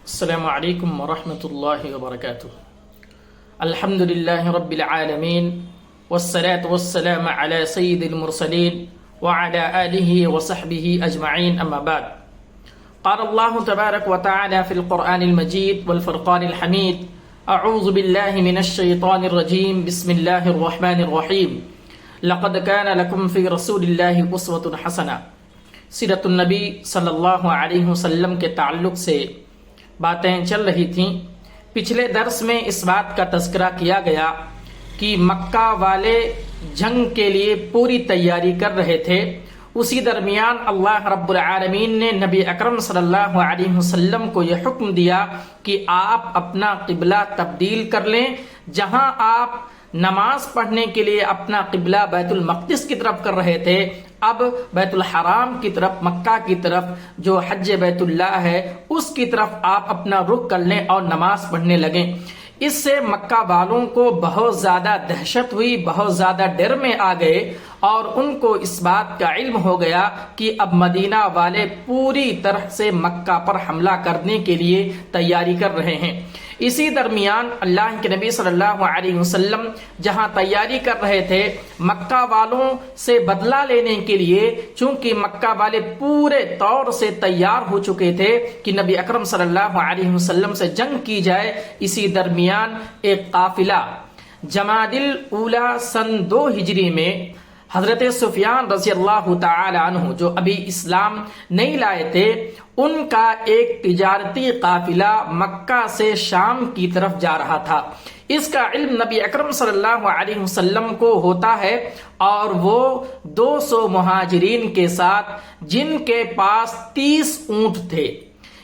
السلام عليكم ورحمة الله وبركاته. الحمد لله رب العالمين والصلاة والسلام على سيد المرسلين وعلى آله وصحبه أجمعين، أما بعد. قال الله تبارك وتعالى في القرآن المجيد والفرقان الحميد: أعوذ بالله من الشيطان الرجيم، بسم الله الرحمن الرحيم. لقد كان لكم في رسول الله أسوة حسنة. سیرت النبی صلی اللہ علیہ وسلم کے تعلق سے باتیں چل رہی تھیں. پچھلے درس میں اس بات کا تذکرہ کیا گیا کہ مکہ والے جنگ کے لیے پوری تیاری کر رہے تھے. اسی درمیان اللہ رب العالمین نے نبی اکرم صلی اللہ علیہ وسلم کو یہ حکم دیا کہ آپ اپنا قبلہ تبدیل کر لیں. جہاں آپ نماز پڑھنے کے لیے اپنا قبلہ بیت المقدس کی طرف کر رہے تھے، اب بیت الحرام کی طرف، مکہ کی طرف جو حج بیت اللہ ہے اس کی طرف آپ اپنا رخ کر لیں اور نماز پڑھنے لگیں. اس سے مکہ والوں کو بہت زیادہ دہشت ہوئی، بہت زیادہ ڈر میں آ گئے اور ان کو اس بات کا علم ہو گیا کہ اب مدینہ والے پوری طرح سے مکہ پر حملہ کرنے کے لیے تیاری کر رہے ہیں. اسی درمیان اللہ کے نبی صلی اللہ علیہ وسلم جہاں تیاری کر رہے تھے مکہ والوں سے بدلہ لینے کے لیے، چونکہ مکہ والے پورے طور سے تیار ہو چکے تھے کہ نبی اکرم صلی اللہ علیہ وسلم سے جنگ کی جائے، اسی درمیان ایک قافلہ جمادی الاولی سن 2 ہجری میں حضرت سفیان رضی اللہ تعالی عنہ جو ابھی اسلام نہیں لائے تھے، ان کا ایک تجارتی قافلہ مکہ سے شام کی طرف جا رہا تھا. اس کا علم نبی اکرم صلی اللہ علیہ وسلم کو ہوتا ہے اور وہ 200 مہاجرین کے ساتھ، جن کے پاس 30 اونٹ تھے،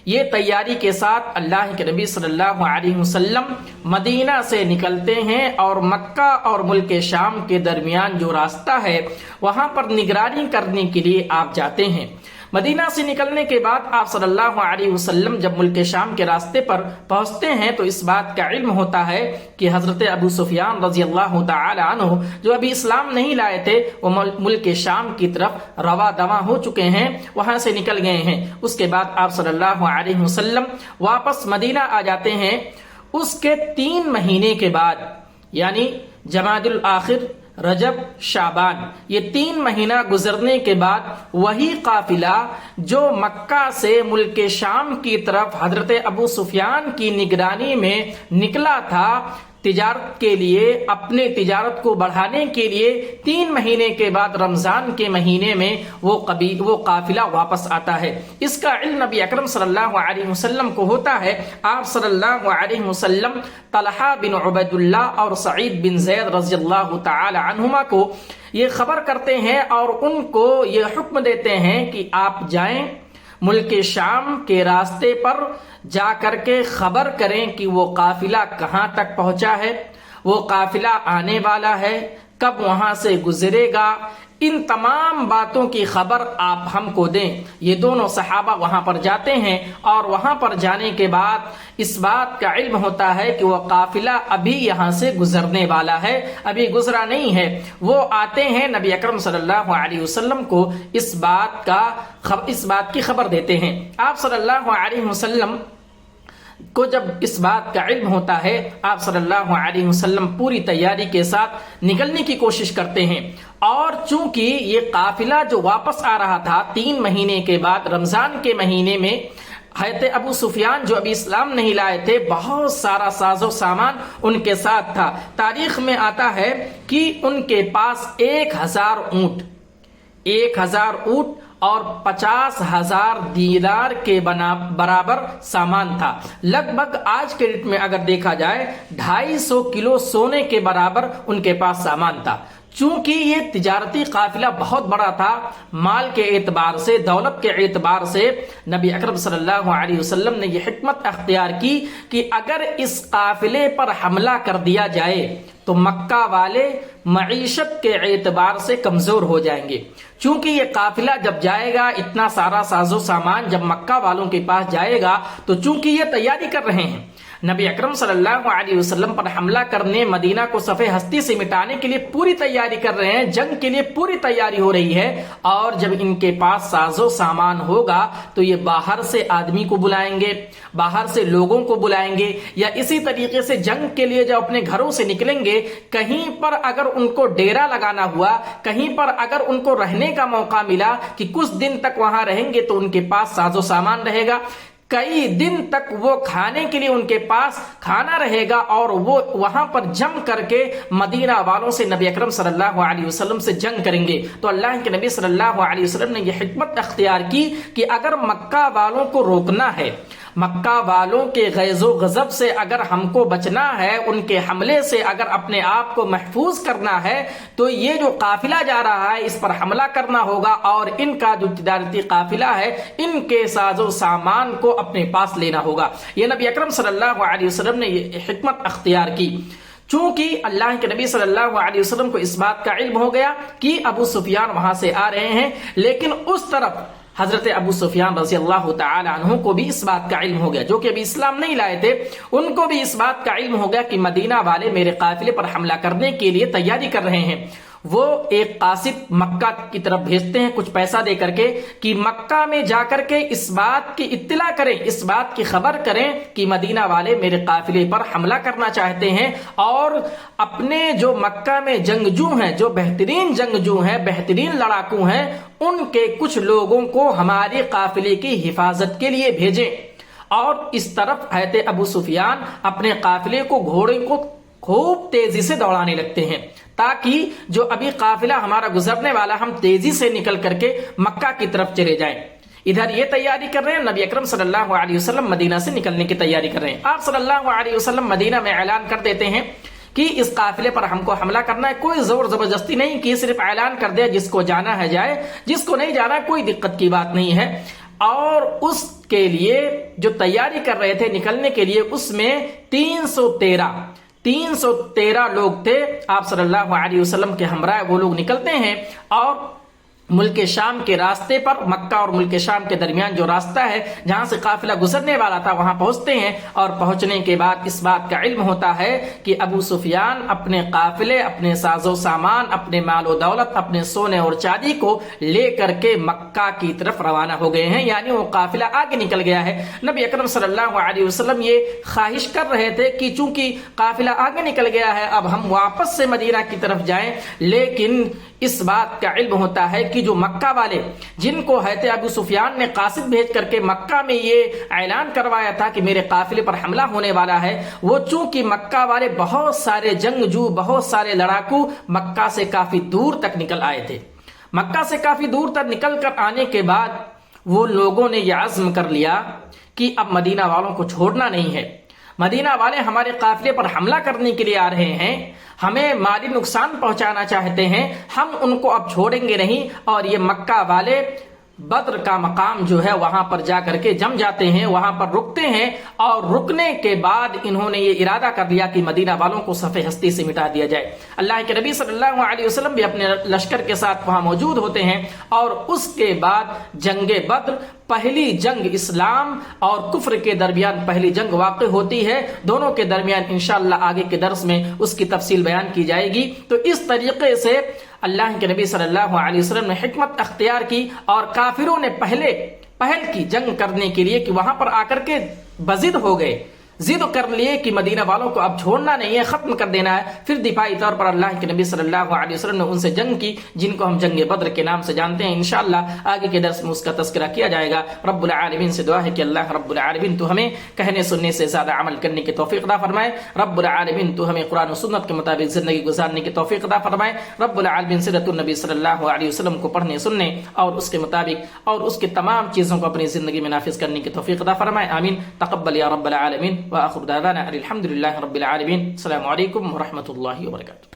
یہ تیاری کے ساتھ اللہ کے نبی صلی اللہ علیہ وسلم مدینہ سے نکلتے ہیں اور مکہ اور ملک شام کے درمیان جو راستہ ہے وہاں پر نگرانی کرنے کے لیے آپ جاتے ہیں. مدینہ سے نکلنے کے بعد آپ صلی اللہ علیہ وسلم جب ملک شام کے راستے پر پہنچتے ہیں تو اس بات کا علم ہوتا ہے کہ حضرت ابو سفیان رضی اللہ تعالی عنہ جو ابھی اسلام نہیں لائے تھے وہ ملک شام کی طرف روا دواں ہو چکے ہیں، وہاں سے نکل گئے ہیں. اس کے بعد آپ صلی اللہ علیہ وسلم واپس مدینہ آ جاتے ہیں. اس کے 3 مہینے کے بعد، یعنی جمادی الاخر، رجب، شعبان، یہ 3 مہینہ گزرنے کے بعد وہی قافلہ جو مکہ سے ملک شام کی طرف حضرت ابو سفیان کی نگرانی میں نکلا تھا تجارت کے لیے، اپنے تجارت کو بڑھانے کے لیے، 3 مہینے کے بعد رمضان کے مہینے میں وہ قافلہ واپس آتا ہے. اس کا علم نبی اکرم صلی اللہ علیہ وسلم کو ہوتا ہے. آپ صلی اللہ علیہ وسلم طلحہ بن عبید اللہ اور سعید بن زید رضی اللہ تعالی عنہما کو یہ خبر کرتے ہیں اور ان کو یہ حکم دیتے ہیں کہ آپ جائیں ملک شام کے راستے پر جا کر کے خبر کریں کہ وہ قافلہ کہاں تک پہنچا ہے، وہ قافلہ آنے والا ہے، کب وہاں سے گزرے گا. ان تمام باتوں کی خبر آپ ہم کو دیں. یہ دونوں صحابہ وہاں پر جاتے ہیں اور وہاں پر جانے کے بعد اس بات کا علم ہوتا ہے کہ وہ قافلہ ابھی یہاں سے گزرنے والا ہے، ابھی گزرا نہیں ہے. وہ آتے ہیں نبی اکرم صلی اللہ علیہ وسلم کو اس بات کی خبر دیتے ہیں. آپ صلی اللہ علیہ وسلم کو جب اس بات کا علم ہوتا ہے، آپ صلی اللہ علیہ وسلم پوری تیاری کے ساتھ نکلنے کی کوشش کرتے ہیں. اور چونکہ یہ قافلہ جو واپس آ رہا تھا 3 مہینے کے بعد رمضان کے مہینے میں، حضرت ابو سفیان جو ابھی اسلام نہیں لائے تھے، بہت سارا ساز و سامان ان کے ساتھ تھا. تاریخ میں آتا ہے کہ ان کے پاس 1000 اونٹ اور 50,000 دینار کے برابر سامان تھا. لگ بھگ آج کے ریٹ میں اگر دیکھا جائے 250 کلو سونے کے برابر ان کے پاس سامان تھا. چونکہ یہ تجارتی قافلہ بہت بڑا تھا، مال کے اعتبار سے، دولت کے اعتبار سے نبی اکرم صلی اللہ علیہ وسلم نے یہ حکمت اختیار کی کہ اگر اس قافلے پر حملہ کر دیا جائے تو مکہ والے معیشت کے اعتبار سے کمزور ہو جائیں گے، چونکہ یہ قافلہ جب جائے گا، اتنا سارا ساز و سامان جب مکہ والوں کے پاس جائے گا تو چونکہ یہ تیاری کر رہے ہیں، نبی اکرم صلی اللہ علیہ وسلم پر حملہ کرنے، مدینہ کو صفحے ہستی سے مٹانے کے لیے پوری تیاری کر رہے ہیں، جنگ کے لیے پوری تیاری ہو رہی ہے، اور جب ان کے پاس ساز و سامان ہوگا تو یہ باہر سے آدمی کو بلائیں گے، باہر سے لوگوں کو بلائیں گے، یا اسی طریقے سے جنگ کے لیے جب اپنے گھروں سے نکلیں گے، کہیں پر اگر ان کو ڈیرا لگانا ہوا، کہیں پر اگر ان کو رہنے کا موقع ملا کہ کچھ دن تک وہاں رہیں گے تو ان کے پاس ساز و سامان رہے گا، کئی دن تک وہ کھانے کے لیے ان کے پاس کھانا رہے گا، اور وہ وہاں پر جم کر کے مدینہ والوں سے نبی اکرم صلی اللہ علیہ وسلم سے جنگ کریں گے۔ تو اللہ کے نبی صلی اللہ علیہ وسلم نے یہ حکمت اختیار کی کہ اگر مکہ والوں کو روکنا ہے، مکہ والوں کے غیظ و غضب سے اگر ہم کو بچنا ہے، ان کے حملے سے اگر اپنے آپ کو محفوظ کرنا ہے، تو یہ جو قافلہ جا رہا ہے اس پر حملہ کرنا ہوگا، اور ان کا جو تجارتی قافلہ ہے ان کے ساز و سامان کو اپنے پاس لینا ہوگا۔ یہ نبی اکرم صلی اللہ علیہ وسلم نے یہ حکمت اختیار کی، چونکہ اللہ کے نبی صلی اللہ علیہ وسلم کو اس بات کا علم ہو گیا کہ ابو سفیان وہاں سے آ رہے ہیں، لیکن اس طرف حضرت ابو سفیان رضی اللہ تعالی عنہ کو بھی اس بات کا علم ہو گیا، جو کہ ابھی اسلام نہیں لائے تھے، ان کو بھی اس بات کا علم ہو گیا کہ مدینہ والے میرے قافلے پر حملہ کرنے کے لیے تیاری کر رہے ہیں۔ وہ ایک قاصد مکہ کی طرف بھیجتے ہیں کچھ پیسہ دے کر کے کہ مکہ میں جا کر کے اس بات کی اطلاع کریں، اس بات کی خبر کریں کہ مدینہ والے میرے قافلے پر حملہ کرنا چاہتے ہیں، اور اپنے جو مکہ میں جنگجو ہیں، جو بہترین جنگجو ہیں، بہترین لڑاکو ہیں، ان کے کچھ لوگوں کو ہمارے قافلے کی حفاظت کے لیے بھیجیں۔ اور اس طرف حضرت ابو سفیان اپنے قافلے کو، گھوڑے کو خوب تیزی سے دوڑانے لگتے ہیں، تاکہ جو ابھی قافلہ ہمارا گزرنے والا، ہم تیزی سے نکل کر کے مکہ کی طرف چلے جائیں۔ ادھر یہ تیاری کر رہے ہیں، نبی اکرم صلی اللہ علیہ وسلم مدینہ سے نکلنے کی تیاری کر رہے ہیں۔ آپ صلی اللہ علیہ وسلم مدینہ میں اعلان کر دیتے ہیں کہ اس قافلے پر ہم کو حملہ کرنا ہے، کوئی زور زبردستی نہیں کہ صرف اعلان کر دیا، جس کو جانا ہے جائے، جس کو نہیں جانا کوئی دقت کی بات نہیں ہے۔ اور اس کے لیے جو تیاری کر رہے تھے نکلنے کے لیے، اس میں 313 لوگ تھے آپ صلی اللہ علیہ وسلم کے ہمراہ، وہ لوگ نکلتے ہیں اور ملک شام کے راستے پر، مکہ اور ملک شام کے درمیان جو راستہ ہے جہاں سے قافلہ گزرنے والا تھا، وہاں پہنچتے ہیں، اور پہنچنے کے بعد اس بات کا علم ہوتا ہے کہ ابو سفیان اپنے قافلے، اپنے ساز و سامان، اپنے مال و دولت، اپنے سونے اور چاندی کو لے کر کے مکہ کی طرف روانہ ہو گئے ہیں، یعنی وہ قافلہ آگے نکل گیا ہے۔ نبی اکرم صلی اللہ علیہ وسلم یہ خواہش کر رہے تھے کہ چونکہ قافلہ آگے نکل گیا ہے، اب ہم واپس سے مدینہ کی طرف جائیں، لیکن اس بات کا علم ہوتا ہے کہ جو مکہ والے، جن کو حضرت ابو سفیان نے قاصد بھیج کر کے مکہ میں یہ اعلان کروایا تھا کہ میرے قافلے پر حملہ ہونے والا ہے، وہ چونکہ مکہ والے بہت سارے جنگجو، بہت سارے لڑاکو مکہ سے کافی دور تک نکل آئے تھے۔ مکہ سے کافی دور تک نکل کر آنے کے بعد وہ لوگوں نے یہ عزم کر لیا کہ اب مدینہ والوں کو چھوڑنا نہیں ہے، مدینہ والے ہمارے قافلے پر حملہ کرنے کے لیے آ رہے ہیں، ہمیں مالی نقصان پہنچانا چاہتے ہیں، ہم ان کو اب چھوڑیں گے نہیں۔ اور یہ مکہ والے بدر کا مقام جو ہے وہاں پر جا کر کے جم جاتے ہیں، وہاں پر رکتے ہیں، اور رکنے کے بعد انہوں نے یہ ارادہ کر لیا کہ مدینہ والوں کو صفحے ہستی سے مٹا دیا جائے۔ اللہ کے نبی صلی اللہ علیہ وسلم بھی اپنے لشکر کے ساتھ وہاں موجود ہوتے ہیں، اور اس کے بعد جنگ بدر، پہلی جنگ اسلام اور کفر کے درمیان پہلی جنگ واقع ہوتی ہے۔ دونوں کے درمیان انشاءاللہ آگے کے درس میں اس کی تفصیل بیان کی جائے گی۔ تو اس طریقے سے اللہ کے نبی صلی اللہ علیہ وسلم نے حکمت اختیار کی، اور کافروں نے پہل کی جنگ کرنے کے لیے کہ وہاں پر آ کر کے بضد ہو گئے، ضد کر لیے کہ مدینہ والوں کو اب چھوڑنا نہیں ہے، ختم کر دینا ہے۔ پھر دفاعی طور پر اللہ کے نبی صلی اللہ علیہ وسلم نے ان سے جنگ کی، جن کو ہم جنگ بدر کے نام سے جانتے ہیں۔ انشاءاللہ آگے کے درس میں اس کا تذکرہ کیا جائے گا۔ رب العالمین سے دعا ہے کہ اللہ رب العالمین تو ہمیں کہنے سننے سے زیادہ عمل کرنے کی توفیق عطا فرمائے۔ رب العالمین تو ہمیں قرآن و سنت کے مطابق زندگی گزارنے کی توفیق عطا فرمائے۔ رب العالمین سیرت النبی صلی اللہ علیہ وسلم کو پڑھنے، سننے اور اس کے مطابق اور اس کے تمام چیزوں کو اپنی زندگی میں نافذ کرنے کی توفیق عطا فرمائے۔ آمین۔ تقبل یا رب العالمین، وآخر دعوانا الحمد للہ رب العالمین۔ السلام علیکم ورحمۃ اللہ وبرکاتہ۔